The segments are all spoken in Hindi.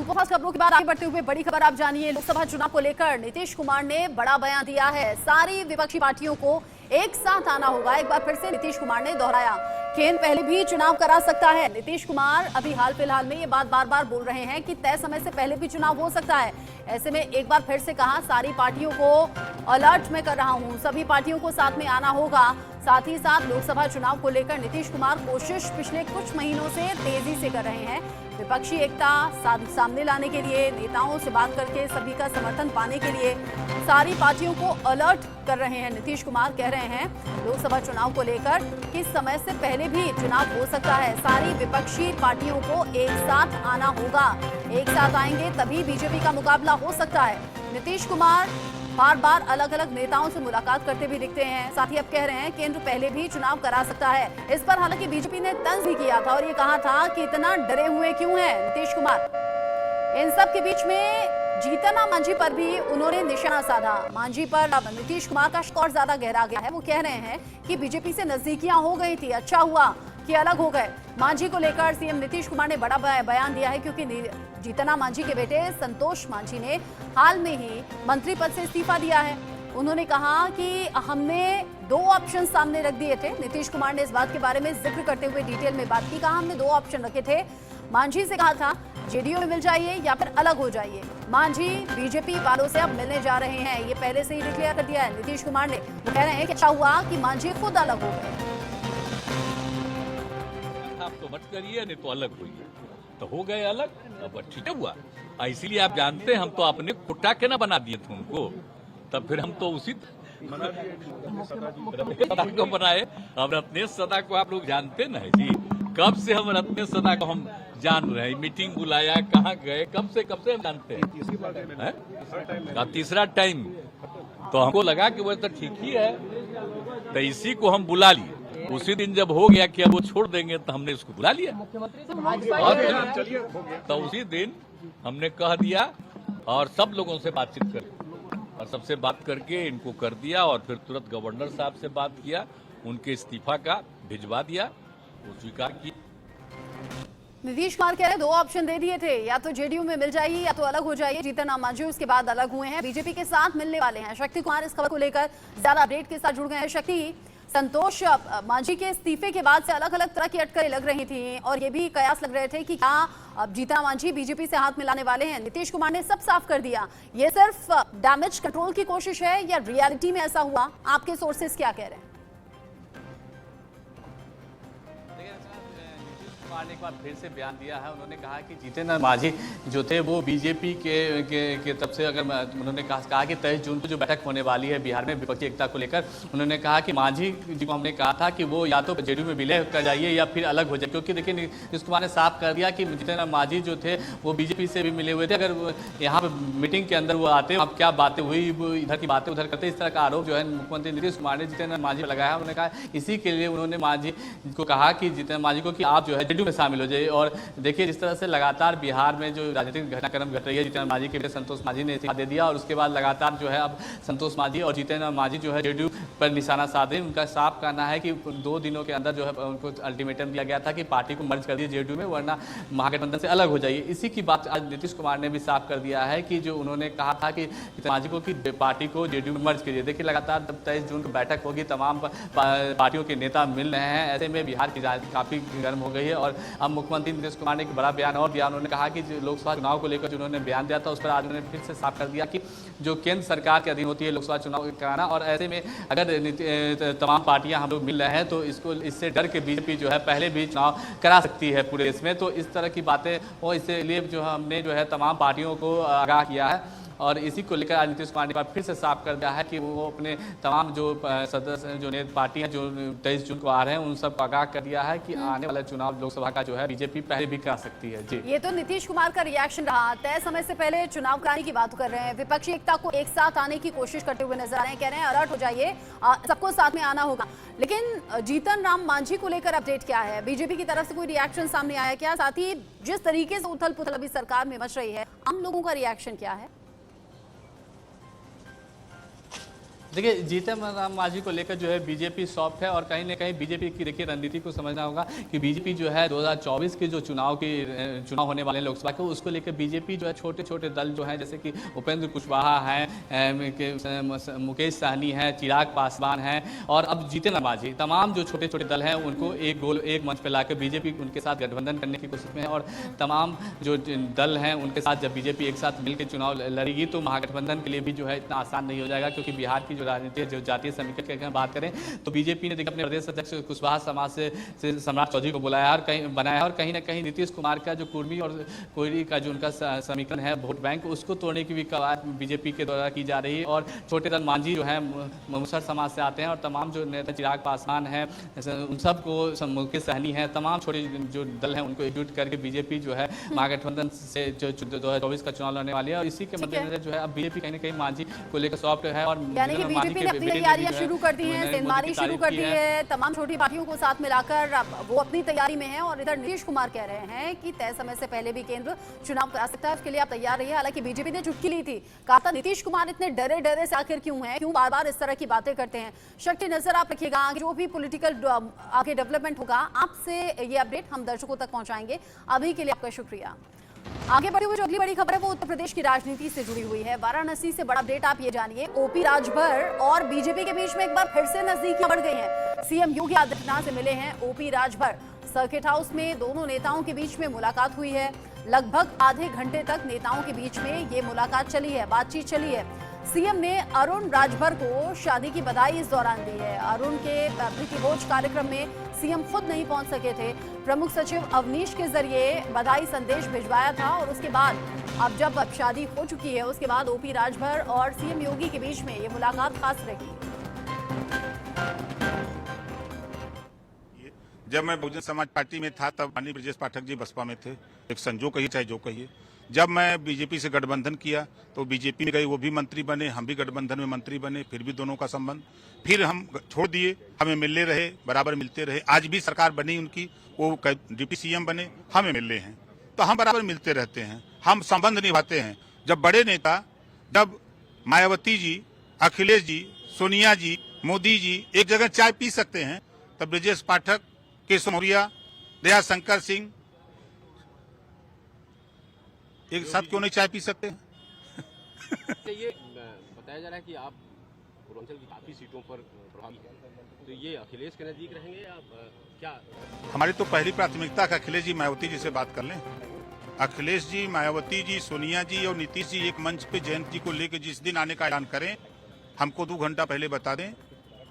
सुपरफास्ट खबरों के बाद आगे बढ़ते हुए बड़ी खबर आप जानिए। लोकसभा चुनाव को लेकर नीतीश कुमार ने बड़ा बयान दिया है। सारी विपक्षी पार्टियों को एक साथ आना होगा। एक बार फिर से नीतीश कुमार ने दोहराया, केंद्र पहले भी चुनाव करा सकता है। नीतीश कुमार अभी हाल फिलहाल में ये बात बार बार बोल रहे हैं कि तय समय से पहले भी चुनाव हो सकता है। ऐसे में एक बार फिर से कहा, सारी पार्टियों को अलर्ट में कर रहा हूं, सभी पार्टियों को साथ में आना होगा। साथ ही साथ लोकसभा चुनाव को लेकर नीतीश कुमार कोशिश पिछले कुछ महीनों से तेजी से कर रहे हैं। विपक्षी एकता सामने लाने के लिए, नेताओं से बात करके सभी का समर्थन पाने के लिए सारी पार्टियों को अलर्ट कर रहे हैं। नीतीश कुमार कह रहे हैं लोकसभा चुनाव को लेकर कि समय से पहले भी चुनाव हो सकता है। सारी विपक्षी पार्टियों को एक साथ आना होगा, एक साथ आएंगे तभी बीजेपी का मुकाबला हो सकता है। नीतीश कुमार बार बार अलग अलग नेताओं से मुलाकात करते भी दिखते हैं। साथ ही अब कह रहे हैं केंद्र पहले भी चुनाव करा सकता है। इस पर हालांकि बीजेपी ने तंज भी किया था और ये कहा था कि इतना डरे हुए क्यों हैं नीतीश कुमार। इन सब के बीच में जीतन राम मांझी पर भी उन्होंने निशाना साधा। मांझी पर अब नीतीश कुमार का स्कोर ज्यादा गहरा गया है। वो कह रहे हैं कि बीजेपी से नजदीकियां हो गई थी, अच्छा हुआ कि अलग हो गए। मांझी को लेकर सीएम नीतीश कुमार ने बड़ा बयान दिया है, क्योंकि जीतन राम मांझी के बेटे संतोष मांझी ने हाल में ही मंत्री पद से इस्तीफा दिया है। उन्होंने कहा कि हमने 2 ऑप्शन सामने रख दिए थे। नीतीश कुमार ने इस बात के बारे में जिक्र करते हुए डिटेल में बात की। कहा हमने 2 ऑप्शन रखे थे। मांझी से कहा था जेडीयू में मिल जाइए या फिर अलग हो जाइए। मांझी बीजेपी वालों से अब मिलने जा रहे हैं, ये पहले से ही डिक्लेयर कर दिया है नीतीश कुमार ने। वो कह रहे हैं कि अच्छा हुआ कि मांझी खुद अलग हो गए। आप तो मत करिए, नहीं तो अलग होइए। तो हो गए अलग, अब ठीक हुआ। इसीलिए आप जानते हैं हम तो अपने कुटा के ना बना दिए थे उनको, तब फिर हम तो उसी सदा को बनाए। हम रत्नेश सदा को आप लोग जानते ना जी, कब से हम रत्नेश सदा को हम जान रहे हैं। मीटिंग बुलाया, कहाँ गए, कब से हम जानते हैं। तीसरा टाइम तो हमको लगा कि वो तो ठीक ही है, तो इसी को हम बुला लिए। उसी दिन जब हो गया कि अब वो छोड़ देंगे तो हमने इसको बुला लिया। तो उसी दिन हमने कह दिया और सब लोगों से बातचीत कर और सबसे बात करके इनको कर दिया और फिर तुरंत गवर्नर साहब से बात किया, उनके इस्तीफा का भिजवा दिया, वो स्वीकार किया। नीतीश कुमार कह रहे 2 ऑप्शन दे दिए थे, या तो जेडीयू में मिल जाइए या तो अलग हो जाइए। जीतन राम मांझी उसके बाद अलग हुए हैं, बीजेपी के साथ मिलने वाले हैं। शक्ति कुमार इस खबर को लेकर ज्यादा अपडेट के साथ जुड़ गए हैं। शक्ति, संतोष मांझी के इस्तीफे के बाद से अलग अलग तरह की अटकलें लग रही थी और ये भी कयास लग रहे थे कि क्या अब जीतन राम मांझी बीजेपी से हाथ मिलाने वाले हैं। नीतीश कुमार ने सब साफ कर दिया। ये सिर्फ डैमेज कंट्रोल की कोशिश है या रियलिटी में ऐसा हुआ? आपके सोर्सेस क्या कह रहे हैं? ने एक बार फिर से बयान दिया है। उन्होंने कहा कि जीतन राम मांझी जो थे वो बीजेपी के तरफ से, अगर उन्होंने कहा कि 23 जून को जो बैठक होने वाली है बिहार में विपक्षी एकता को लेकर, उन्होंने कहा कि मांझी जी को हमने कहा था कि वो या तो जेडीयू में विलय कर जाइए या फिर अलग हो जाए। क्योंकि देखिए नीतीश कुमार ने साफ कर दिया कि जीतन राम मांझी जो थे वो बीजेपी से भी मिले हुए थे। अगर यहाँ पर मीटिंग के अंदर वो आते, अब क्या बातें हुई, वो इधर की बातें उधर करते, इस तरह का आरोप जो है मुख्यमंत्री नीतीश कुमार ने जीतन राम मांझी पर लगाया। उन्होंने कहा इसी के लिए उन्होंने मांझी को कहा कि जीतन राम मांझी को कि आप जो है जेडीयू में शामिल हो जाइए। और देखिए जिस तरह से लगातार बिहार में जो राजनीतिक घटनाक्रम घट रही है, जीतन राम मांझी के बेटे संतोष मांझी ने इस्तीफा दे दिया और उसके बाद लगातार जो है अब संतोष मांझी और जीतन राम मांझी जो है जेडीयू पर निशाना साधे। उनका साफ कहना है कि 2 दिनों के अंदर जो है उनको अल्टीमेटम दिया गया था कि पार्टी को मर्ज कर दिए जेडीयू में, वरना महागठबंधन से अलग हो जाइए। इसी की बात आज नीतीश कुमार ने भी साफ कर दिया है कि जो उन्होंने कहा था कि जीतन मांझी को कि पार्टी को जेडीयू में मर्ज कीजिए। देखिए लगातार जब 23 जून को बैठक होगी, तमाम पार्टियों के नेता मिल रहे हैं। ऐसे में बिहार की राजनीति काफी गर्म हो गई है और अब मुख्यमंत्री नीतीश कुमार ने एक बड़ा बयान और दिया। उन्होंने कहा कि लोकसभा चुनाव को लेकर जो उन्होंने बयान दिया था उस पर आज उन्होंने फिर से साफ कर दिया कि जो केंद्र सरकार के अधीन होती है लोकसभा चुनाव कराना, और ऐसे में अगर तमाम पार्टियां हम लोग मिल रहे हैं तो इससे डर के बीजेपी जो है पहले भी चुनाव करा सकती है पूरे देश में। तो इस तरह की बातें और इसलिए जो हमने जो है तमाम पार्टियों को आगाह किया है और इसी को लेकर आज नीतीश कुमार ने फिर से साफ कर दिया है कि वो अपने तमाम जो सदस्य जो पार्टियां जो 23 जून को आ रहे हैं उन सब को आगाह कर दिया है कि आने वाला चुनाव लोकसभा का जो है बीजेपी पहले भी करा सकती है। जी, ये तो नीतीश कुमार का रिएक्शन रहा। तय समय से पहले चुनाव कराने की बात कर रहे हैं, विपक्षी एकता को एक साथ आने की कोशिश करते हुए नजर आ रहे हैं। कह रहे हैं अलर्ट हो जाइए, सबको साथ में आना होगा। लेकिन जीतन राम मांझी को लेकर अपडेट क्या है? बीजेपी की तरफ से कोई रिएक्शन सामने आया क्या? साथ ही जिस तरीके से उथल पुथल अभी सरकार में मच रही है, आम लोगों का रिएक्शन क्या है? देखिए जीतन राम मांझी को लेकर जो है बीजेपी सॉफ्ट है और कहीं ना कहीं बीजेपी की देखिए रणनीति को समझना होगा कि बीजेपी जो है 2024 के जो चुनाव होने वाले लोकसभा के उसको लेकर बीजेपी जो है छोटे छोटे दल जो हैं जैसे कि उपेंद्र कुशवाहा हैं, मुकेश सहनी है, चिराग पासवान है और अब जीतन राम मांझी, तमाम जो छोटे छोटे दल हैं उनको एक मंच पर लाकर बीजेपी उनके साथ गठबंधन करने की कोशिश में है और तमाम जो दल हैं उनके साथ जब बीजेपी एक साथ मिलकर चुनाव लड़ेगी तो महागठबंधन के लिए भी जो है इतना आसान नहीं हो जाएगा, क्योंकि बिहार की जो राजनीति जो जातीय समीकरण की बात करें तो बीजेपी ने देखिए अपने प्रदेश अध्यक्ष कुशवाहा समाज से सम्राट चौधरी को बुलाया और बनाया और कहीं ना कहीं नीतीश कुमार का जो कुर्मी और कोयरी का जो उनका समीकरण है वोट बैंक उसको तोड़ने की भी कवायद बीजेपी के द्वारा की जा रही है और छोटे दल मांझी जो है मुसहर समाज से आते हैं और तमाम जो नेता चिराग पासवान है उन सबको मुकेश सहनी है, तमाम छोटे जो दल हैं उनको एकजुट करके बीजेपी जो है महागठबंधन से जो 2024 का चुनाव लड़ने वाली है और इसी के मद्देनजर जो है अब बीजेपी कहीं ना कहीं मांझी को लेकर सॉफ्ट है और यानी कि बीजेपी ने अपनी तैयारियां शुरू कर दी हैं, सेंधमारी शुरू कर दी है, तमाम छोटी पार्टियों को साथ मिलाकर वो अपनी तैयारी में है और इधर नीतीश कुमार कह रहे हैं कि तय समय से पहले भी केंद्र चुनाव करा सकता है, उसके लिए आप तैयार रहिए। हालांकि बीजेपी ने चुटकी ली थी, कहा था नीतीश कुमार इतने डरे से आखिर क्यों हैं, क्यों बार बार इस तरह की बातें करते हैं। शक्ति नजर आप रखिएगा, जो भी पॉलिटिकल आगे डेवलपमेंट होगा आपसे ये अपडेट हम दर्शकों तक पहुंचाएंगे। अभी के लिए आपका शुक्रिया। आगे बढ़े हुए जो अगली बड़ी खबर है वो उत्तर प्रदेश की राजनीति से जुड़ी हुई है। वाराणसी से बड़ा अपडेट आप ये जानिए, ओपी राजभर और बीजेपी के बीच में एक बार फिर से नजदीकियां बढ़ गई हैं। सीएम योगी आदित्यनाथ से मिले हैं ओपी राजभर। सर्किट हाउस में दोनों नेताओं के बीच में मुलाकात हुई है। लगभग आधे घंटे तक नेताओं के बीच में ये मुलाकात चली है, बातचीत चली है। सीएम ने अरुण राजभर को शादी की बधाई इस दौरान दी है। अरुण के प्रीति भोज कार्यक्रम में सीएम खुद नहीं पहुंच सके थे, प्रमुख सचिव अवनीश के जरिए बधाई संदेश भिजवाया था और उसके बाद अब जब शादी हो चुकी है उसके बाद ओपी राजभर और सीएम योगी के बीच में ये मुलाकात खास रही। जब मैं बहुजन समाज पार्टी में था तब माननीय ब्रजेश पाठक जी बसपा में थे, एक संजोग कहिए चाहे जो कहिए। जब मैं बीजेपी से गठबंधन किया तो बीजेपी में गए, वो भी मंत्री बने, हम भी गठबंधन में मंत्री बने, फिर भी दोनों का संबंध, फिर हम छोड़ दिए, हमें मिलते रहे, बराबर मिलते रहे। आज भी सरकार बनी उनकी, वो डिप्टी सीएम बने, हमें मिल रहे हैं, तो हम बराबर मिलते रहते हैं, हम संबंध निभाते हैं। जब बड़े नेता, जब मायावती जी, अखिलेश जी, सोनिया जी, मोदी जी एक जगह चाय पी सकते हैं, तब ब्रजेश पाठक, केशव मौर्य, दयाशंकर सिंह एक साथ क्यों नहीं चाय पी सकते? ये बताया जा रहा है कि आप पूर्वांचल की काफी सीटों पर प्रभावी हैं, तो ये अखिलेश के नजदीक रहेंगे या क्या? हमारी तो पहली प्राथमिकता है अखिलेश जी मायावती जी से बात कर लें। अखिलेश जी, मायावती जी, सोनिया जी और नीतीश जी एक मंच पे जयंत जी को लेकर जिस दिन आने का ऐलान करें, हमको 2 घंटा पहले बता दें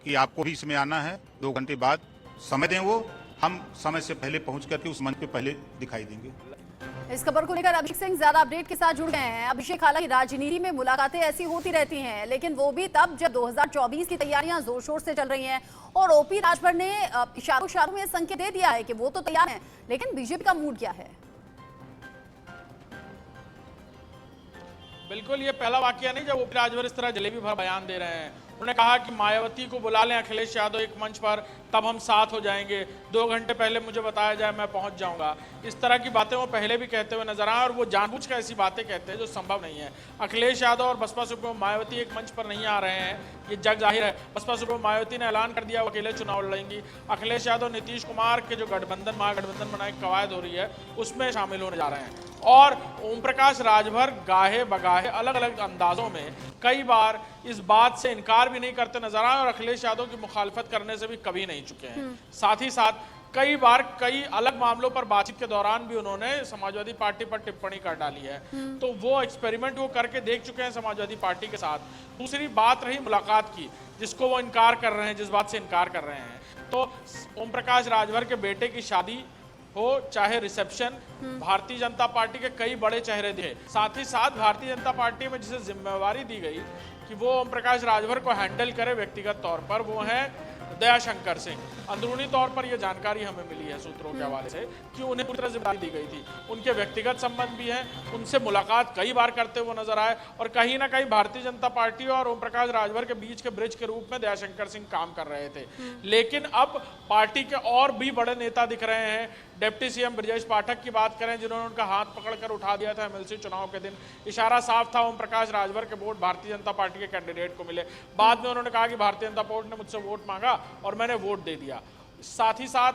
कि आपको भी इसमें आना है। 2 घंटे बाद समय दें, वो हम समय से पहले पहुंच करके उस मंच पे पहले दिखाई देंगे। इस खबर को लेकर अभिषेक सिंह ज्यादा अपडेट के साथ जुड़ गए हैं। अभिषेक, हालांकि राजनीति में मुलाकातें ऐसी होती रहती हैं, लेकिन वो भी तब जब 2024 की तैयारियां जोर शोर से चल रही हैं और ओपी राजभर ने इशारों में संकेत दे दिया है कि वो तो तैयार हैं, लेकिन बीजेपी का मूड क्या है? बिल्कुल ये पहला वाकया नहीं जब ओपी राजभर इस तरह जलेबी भर बयान दे रहे हैं। उन्होंने कहा कि मायावती को बुला लें अखिलेश यादव एक मंच पर, तब हम साथ हो जाएंगे, 2 घंटे पहले मुझे बताया जाए, मैं पहुंच जाऊंगा। इस तरह की बातें वो पहले भी कहते हुए नजर आए और वो जानबूझ कर ऐसी बातें कहते हैं जो संभव नहीं है। अखिलेश यादव और बसपा सुप्रीमो मायावती एक मंच पर नहीं आ रहे हैं, ये जग जाहिर है। बसपा सुप्रीमो मायावती ने ऐलान कर दिया वो अकेले चुनाव लड़ेंगी। अखिलेश यादव नीतीश कुमार के जो गठबंधन महागठबंधन बनाने की कवायद हो रही है उसमें शामिल होने जा रहे हैं। और ओम प्रकाश राजभर गाहे बगाहे अलग अलग अंदाजों में कई बार इस बात से इनकार भी नहीं करते नजर आए और अखिलेश यादव की मुखालफत करने से भी कभी नहीं चुके हैं। साथ ही साथ कई बार कई अलग मामलों पर बातचीत के दौरान भी उन्होंने समाजवादी पार्टी पर टिप्पणी कर डाली है, तो वो एक्सपेरिमेंट वो करके देख चुके हैं समाजवादी पार्टी के साथ। दूसरी बात रही मुलाकात की, जिसको वो इनकार कर रहे हैं, जिस बात से इनकार कर रहे हैं, तो ओम प्रकाश राजभर के बेटे की शादी हो चाहे रिसेप्शन, भारतीय जनता पार्टी के कई बड़े चेहरे दिखे। साथ ही साथ भारतीय जनता पार्टी में जिसे जिम्मेवारी दी गई कि वो ओम प्रकाश राजभर को हैंडल करे व्यक्तिगत तौर पर, वो है दयाशंकर सिंह। अंदरूनी तौर पर यह जानकारी हमें मिली है सूत्रों के हवाले से कि उन्हें पूरी तरह जिम्मेदारी दी गई थी। उनके व्यक्तिगत संबंध भी हैं, उनसे मुलाकात कई बार करते हुए नजर आए और कहीं ना कहीं भारतीय जनता पार्टी और ओम प्रकाश राजभर के बीच के ब्रिज के रूप में दयाशंकर सिंह काम कर रहे थे। लेकिन अब पार्टी के और भी बड़े नेता दिख रहे हैं, डिप्टी सीएम ब्रजेश पाठक की बात करें, जिन्होंने उनका हाथ पकड़कर उठा दिया था एमएलसी चुनाव के दिन। इशारा साफ था, ओम प्रकाश राजभर के वोट भारतीय जनता पार्टी के कैंडिडेट को मिले। बाद में उन्होंने कहा कि भारतीय जनता पार्टी ने मुझसे वोट मांगा और मैंने वोट दे दिया। साथ ही साथ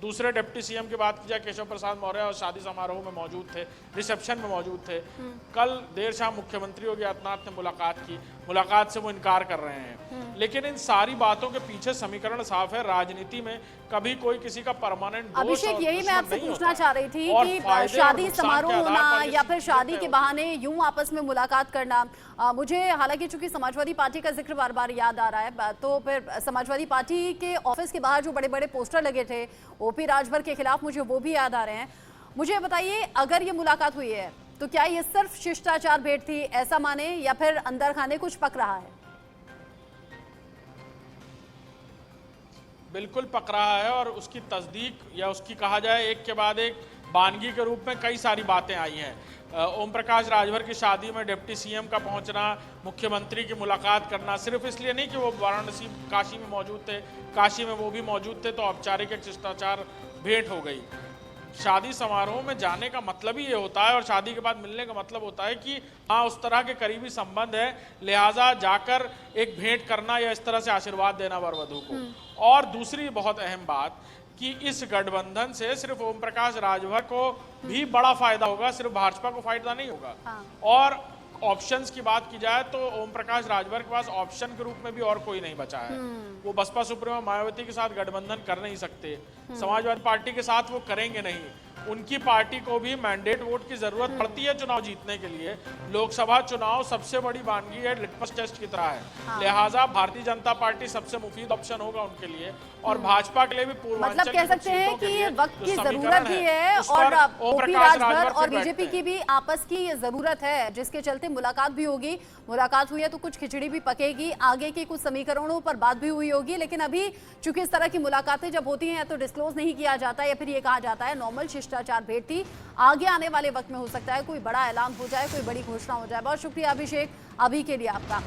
दूसरे डिप्टी सीएम की बात की जाए, केशव प्रसाद मौर्य और शादी समारोह में मौजूद थे, रिसेप्शन में मौजूद थे। कल देर शाम मुख्यमंत्री योगी आदित्यनाथ ने मुलाकात की, मुलाकात से वो इनकार कर रहे हैं। लेकिन इन सारी बातों के पीछे समीकरण साफ है, राजनीति में कभी कोई किसी का परमानेंट अभिषेक, यही मैं आपसे पूछना चाह रही थी कि शादी समारोह होना या फिर शादी के बहाने यूं आपस में मुलाकात करना, मुझे हालांकि चूंकि समाजवादी पार्टी का जिक्र बार बार याद आ रहा है, तो फिर समाजवादी पार्टी के ऑफिस के बाहर जो बड़े बड़े पोस्टर लगे थे ओपी राजभर के खिलाफ, मुझे वो भी याद आ रहे हैं। मुझे बताइए, अगर ये मुलाकात हुई है तो क्या ये सिर्फ शिष्टाचार भेंट थी, ऐसा माने, या फिर अंदर खाने कुछ पक रहा है? बिल्कुल पक रहा है, और उसकी तस्दीक या उसकी कहा जाए एक के बाद एक वानगी के रूप में कई सारी बातें आई हैं। ओम प्रकाश राजभर की शादी में डिप्टी सीएम का पहुंचना, मुख्यमंत्री की मुलाकात करना, सिर्फ इसलिए नहीं कि वो वाराणसी काशी में मौजूद थे, काशी में वो भी मौजूद थे, तो औपचारिक एक शिष्टाचार भेंट हो गई। शादी समारोह में जाने का मतलब ही ये होता है और शादी के बाद मिलने का मतलब होता है कि हाँ उस तरह के करीबी संबंध है, लिहाजा जाकर एक भेंट करना या इस तरह से आशीर्वाद देना वर वधू को। और दूसरी बहुत अहम बात कि इस गठबंधन से सिर्फ ओम प्रकाश राजभर को भी बड़ा फायदा होगा, सिर्फ भाजपा को फायदा नहीं होगा। और ऑप्शंस की बात की जाए तो ओम प्रकाश राजभर के पास ऑप्शन के रूप में भी और कोई नहीं बचा है। वो बसपा सुप्रीमो मायावती के साथ गठबंधन कर नहीं सकते, समाजवादी पार्टी के साथ वो करेंगे नहीं। उनकी पार्टी को भी मैंडेट वोट की जरूरत पड़ती है चुनाव जीतने के लिए। लोकसभा चुनाव सबसे बड़ी वानगी है, लिटमस टेस्ट की तरह है। लिहाजा भारतीय जनता पार्टी सबसे मुफीद ऑप्शन होगा उनके लिए, और भाजपा के लिए भी पूर्वांचल मतलब कह सकते हैं कि ये वक्त की जरूरत भी है और ओपी राजभर और बीजेपी की भी आपस की ये जरूरत है, जिसके चलते मुलाकात भी होगी। मुलाकात हुई है तो कुछ खिचड़ी भी पकेगी, आगे के कुछ समीकरणों पर बात भी हुई होगी। लेकिन अभी चूंकि इस तरह की मुलाकातें जब होती हैं तो डिस्क्लोज नहीं किया जाता, या फिर ये कहा जाता है नॉर्मल शिष्टाचार भेंट थी। आगे आने वाले वक्त में हो सकता है कोई बड़ा ऐलान हो जाए, कोई बड़ी घोषणा हो जाए। बहुत शुक्रिया अभिषेक अभी के लिए आपका।